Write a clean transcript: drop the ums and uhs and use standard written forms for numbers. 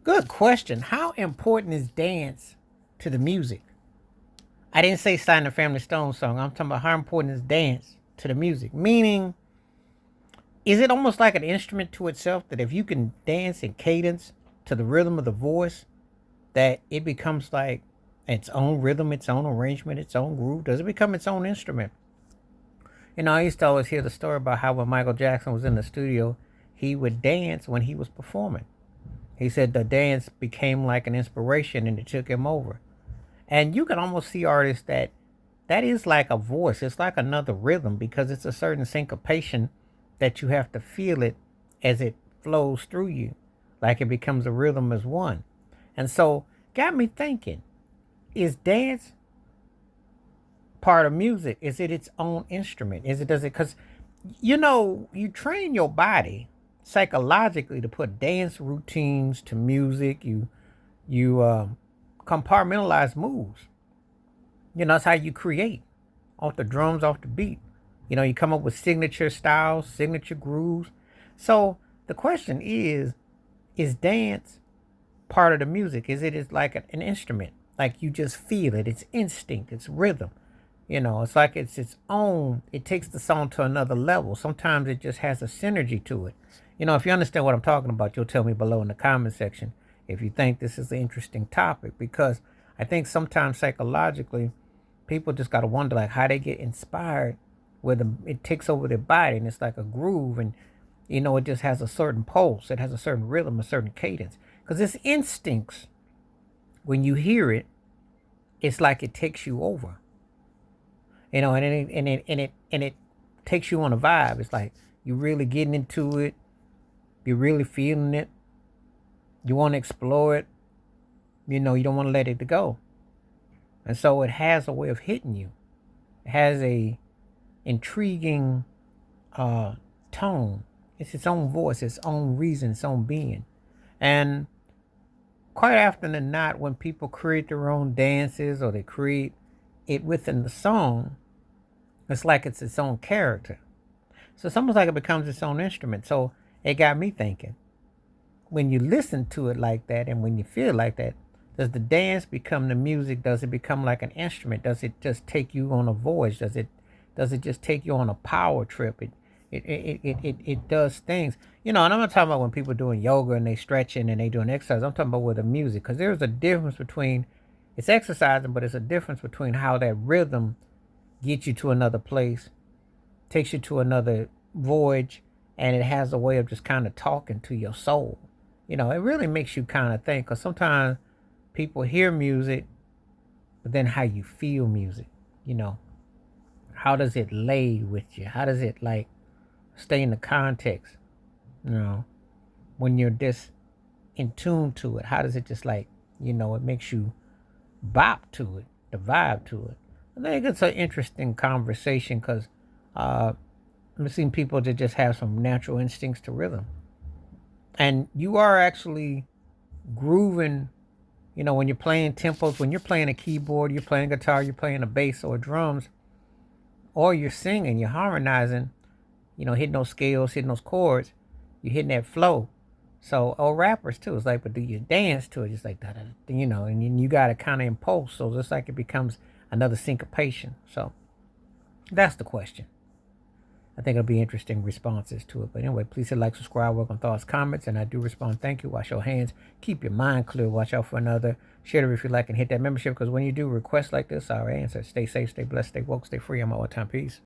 Good question. How important is dance to the music? I didn't say Sign the Family Stone song. I'm talking about how important is dance to the music. Meaning, is it almost like an instrument to itself that if you can dance in cadence to the rhythm of the voice, that it becomes like its own rhythm, its own arrangement, its own groove? Does it become its own instrument? I used to always hear the story about how when Michael Jackson was in the studio, he would dance when he was performing. He said the dance became like an inspiration and it took him over. And you can almost see artists that is like a voice. It's like another rhythm because it's a certain syncopation that you have to feel it as it flows through you, like it becomes a rhythm as one. And so, got me thinking: is dance part of music? Is it its own instrument? Is it does it because you train your body psychologically to put dance routines to music. You compartmentalize moves. That's how you create off the drums, off the beat. You come up with signature styles, signature grooves. So the question is dance part of the music? Is it is like an instrument? Like you just feel it. It's instinct. It's rhythm. It's like it's its own. It takes the song to another level. Sometimes it just has a synergy to it. If you understand what I'm talking about, you'll tell me below in the comment section if you think this is an interesting topic because I think sometimes psychologically people just gotta wonder like how they get inspired where it takes over their body and it's like a groove and it just has a certain pulse, it has a certain rhythm, a certain cadence. Because it's instincts when you hear it, it's like it takes you over. And it takes you on a vibe. It's like you're really getting into it, you're really feeling it, you want to explore it, you don't want to let it go. And so it has a way of hitting you. It has a intriguing uh, tone. It's its own voice, its own reason, its own being. And quite often than not, when people create their own dances or they create it within the song, it's like it's its own character. So it's almost like it becomes its own instrument. So it got me thinking, when you listen to it like that and when you feel like that, does the dance become the music? Does it become like an instrument? Does it just take you on a voyage? Does it just take you on a power trip? It does things. And I'm not talking about when people doing yoga and they stretching and they doing exercise. I'm talking about with the music because there's a difference between it's exercising, but it's a difference between how that rhythm gets you to another place, takes you to another voyage, and it has a way of just kind of talking to your soul. It really makes you kind of think because sometimes people hear music, but then how you feel music, you know, how does it lay with you? How does it like stay in the context, you know, when you're just in tune to it? How does it just like, it makes you bop to it, the vibe to it? I think it's an interesting conversation because I've seen people that just have some natural instincts to rhythm. And you are actually grooving, when you're playing tempos, when you're playing a keyboard, you're playing guitar, you're playing a bass or drums, or you're singing, you're harmonizing, hitting those scales, hitting those chords, you're hitting that flow. So, or rappers too, it's like, but do you dance to it? Just like that, and then you got to kind of impulse. So it's like it becomes another syncopation. So that's the question. I think it'll be interesting responses to it. But anyway, please hit like, subscribe, welcome thoughts, comments, and I do respond. Thank you. Wash your hands. Keep your mind clear. Watch out for another. Share it if you like and hit that membership because when you do requests like this, I'll answer. Stay safe, stay blessed, stay woke, stay free. I'm all the time. Peace.